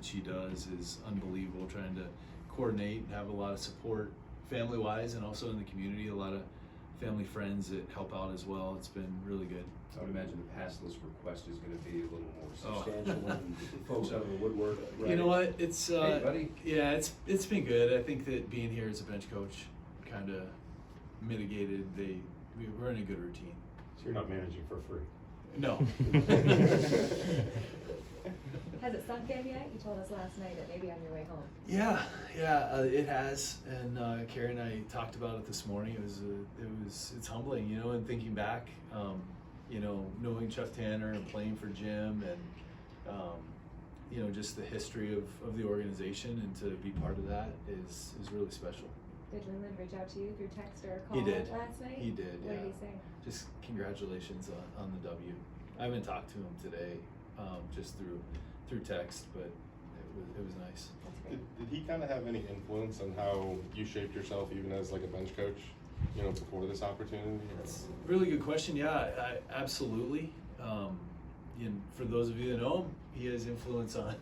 that she does is unbelievable, trying to coordinate and have a lot of support family-wise, and also in the community, a lot of family friends that help out as well. It's been really good. I would imagine the pass list request is going to be a little more substantial and folks out of the woodwork. Right? You know what? It's hey, buddy. Yeah, it's been good. I think that being here as a bench coach kind of mitigated. We're in a good routine. So you're not managing for free? No. Has it sunk in yet? You told us last night that maybe on your way home. Yeah, it has, and Carrie and I talked about it this morning. It's humbling, you know, and thinking back, you know, knowing Chuck Tanner and playing for Jim, and you know, just the history of the organization, and to be part of that is really special. Did Lindland reach out to you through text or call He did. last night? He did. What yeah. did he say? Just congratulations on the W. I haven't talked to him today, just through text, but it was nice. That's great. Did he kind of have any influence on how you shaped yourself, even as like a bench coach, you know, before this opportunity? That's a really good question. Yeah, I absolutely. And for those of you that know him, he has influence on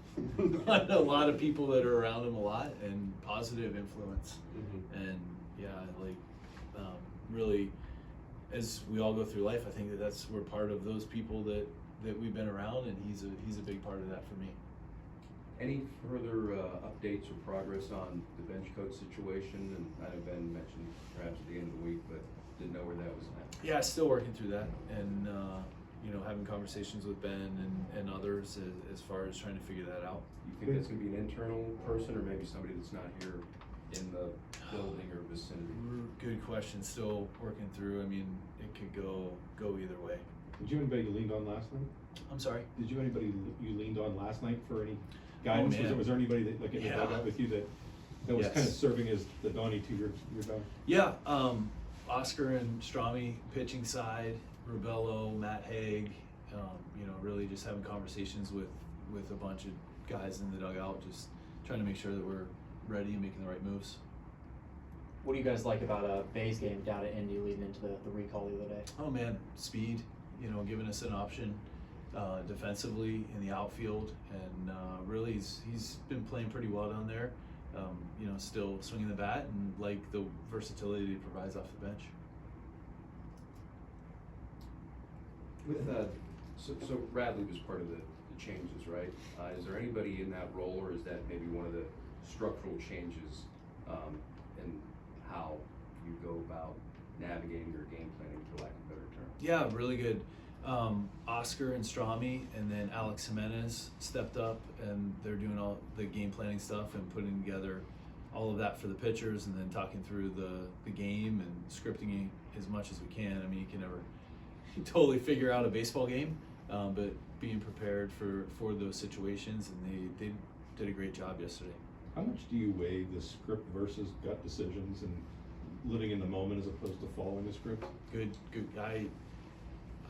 a lot of people that are around him a lot, and positive influence. Mm-hmm. And yeah, like really, as we all go through life, I think we're part of those people that we've been around, and he's a big part of that for me. Any further updates or progress on the bench coach situation? And I know Ben mentioned perhaps at the end of the week, but didn't know where that was at. Yeah, still working through that, and you know, having conversations with Ben and others as far as trying to figure that out. You think that's going to be an internal person, or maybe somebody that's not here in the building or vicinity? Good question. Still working through. I mean, it could go either way. Did you have anybody you leaned on last night? I'm sorry. Did you have anybody you leaned on last night for any guidance? Man. Was there anybody that, like, in the dugout with you that was Yes. kind of serving as the Donnie to your dog? Yeah, Oscar and Strami pitching side, Rubello, Matt Haig, you know, really just having conversations with a bunch of guys in the dugout, just trying to make sure that we're ready and making the right moves. What do you guys like about Bay's game down at Indy leading into the recall the other day? Oh man, speed, you know, giving us an option defensively in the outfield, and really he's been playing pretty well down there. You know, still swinging the bat, and like the versatility he provides off the bench. With so Radley was part of the changes, right? Is there anybody in that role, or is that maybe one of the structural changes in how you go about navigating your game planning, for lack of a better term? Yeah, really good. Oscar and Strami, and then Alex Jimenez stepped up, and they're doing all the game planning stuff and putting together all of that for the pitchers, and then talking through the game and scripting it as much as we can. I mean, you can never totally figure out a baseball game, but being prepared for those situations, and they did a great job yesterday. How much do you weigh the script versus gut decisions and living in the moment as opposed to following a script? Good.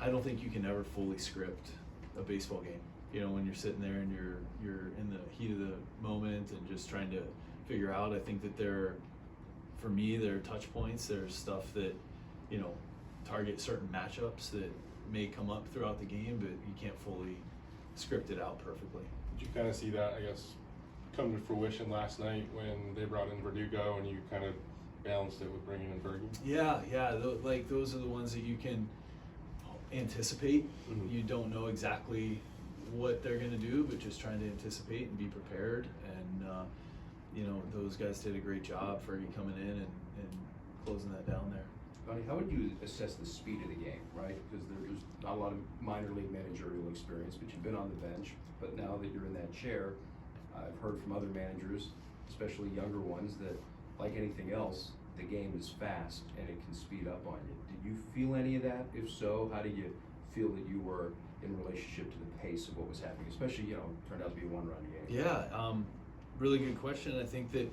I don't think you can ever fully script a baseball game. You know, when you're sitting there and you're in the heat of the moment and just trying to figure out. I think that there are touch points. There's stuff that, you know, target certain matchups that may come up throughout the game, but you can't fully script it out perfectly. Did you kind of see that, I guess, come to fruition last night when they brought in Verdugo and you kind of balanced it with bringing in Fergie? Yeah. Like those are the ones that you can anticipate. Mm-hmm. You don't know exactly what they're going to do, but just trying to anticipate and be prepared. And you know, those guys did a great job, Fergie coming in and closing that down there. Donnie, how would you assess the speed of the game, right? Because there's not a lot of minor league managerial experience, but you've been on the bench. But now that you're in that chair, I've heard from other managers, especially younger ones, that like anything else, the game is fast and it can speed up on you. Did you feel any of that? If so, how did you feel that you were in relationship to the pace of what was happening? Especially, you know, turned out to be a one-run game. Yeah, really good question. I think that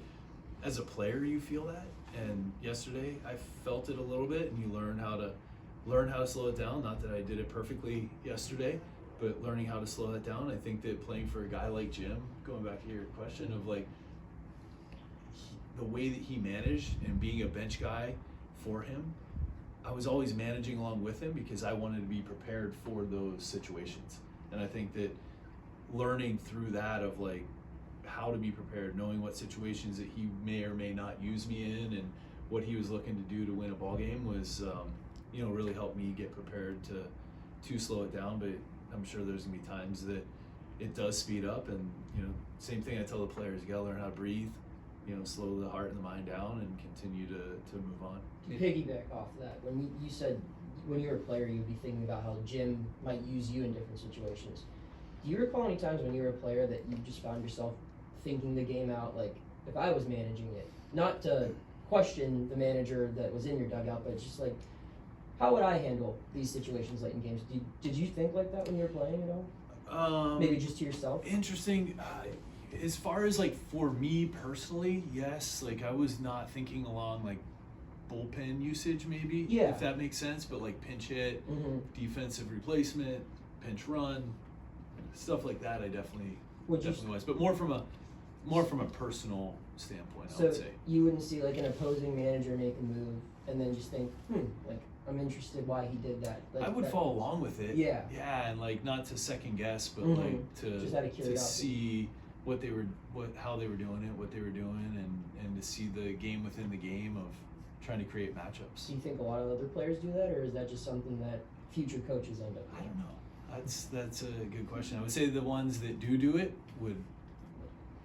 as a player, you feel that. And yesterday, I felt it a little bit, and you learn how to slow it down. Not that I did it perfectly yesterday, but learning how to slow that down. I think that playing for a guy like Jim, going back to your question of like the way that he managed and being a bench guy for him, I was always managing along with him because I wanted to be prepared for those situations. And I think that learning through that of like how to be prepared, knowing what situations that he may or may not use me in, and what he was looking to do to win a ball game was, really helped me get prepared to slow it down. But I'm sure there's gonna be times that it does speed up, and same thing I tell the players: you gotta learn how to breathe, slow the heart and the mind down, and continue to move on. To piggyback off that, when you said when you were a player, you'd be thinking about how Jim might use you in different situations. Do you recall any times when you were a player that you just found yourself thinking the game out, like, if I was managing it, not to question the manager that was in your dugout, but just like, how would I handle these situations late in games? Did you think like that when you were playing at all? Maybe just to yourself? Interesting. As far as like for me personally, yes. Like I was not thinking along like bullpen usage, maybe. Yeah. If that makes sense. But like pinch hit, defensive replacement, pinch run, stuff like that. I definitely was. But more from a personal standpoint, I would say. You wouldn't see like an opposing manager make a move and then just think, like, I'm interested why he did that. Like, I would follow along with it. Yeah. Yeah, and like not to second guess, but like just out of to curiosity. see how they were doing it, what they were doing, and to see the game within the game of trying to create matchups. Do you think a lot of other players do that, or is that just something that future coaches end up doing? I don't know. That's a good question. I would say the ones that do it would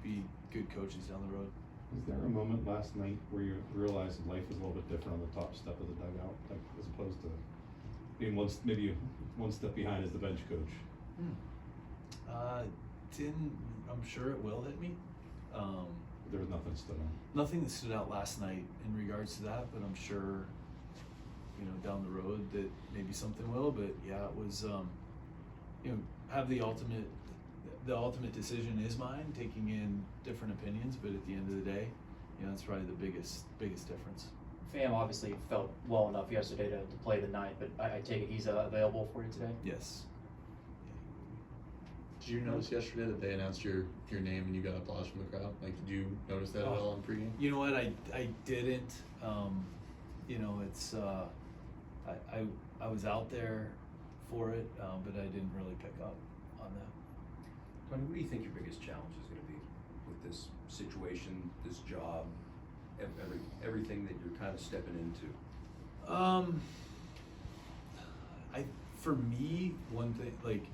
be good coaches down the road. Was there a moment last night where you realized life is a little bit different on the top step of the dugout, like as opposed to being maybe one step behind as the bench coach? I'm sure it will hit me. There was nothing stood out. Nothing that stood out last night in regards to that, but I'm sure, down the road that maybe something will. But yeah, it was, have the ultimate decision is mine, taking in different opinions, but at the end of the day, that's probably the biggest difference. Fam obviously felt well enough yesterday to play the ninth, but I take it he's available for you today? Yes. Did you notice yesterday that they announced your name and you got applause from the crowd? Like, did you notice that at all in pregame? You know what? I didn't. It's I was out there for it, but I didn't really pick up on that. Tony, what do you think your biggest challenge is going to be with this situation, this job, everything that you're kind of stepping into? For me, one thing, like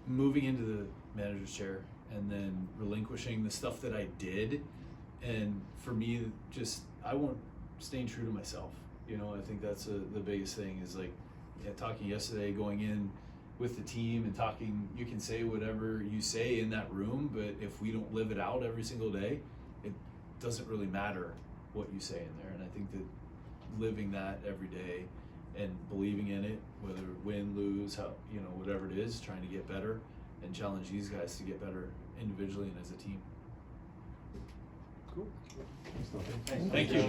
moving into the manager's chair and then relinquishing the stuff that I did, and for me, I want staying true to myself. I think that's the biggest thing is like, talking yesterday, going in with the team and talking, you can say whatever you say in that room, but if we don't live it out every single day, it doesn't really matter what you say in there. And I think that living that every day and believing in it, whether win, lose, whatever it is, trying to get better and challenge these guys to get better individually and as a team. Thanks, Duncan. Thank you.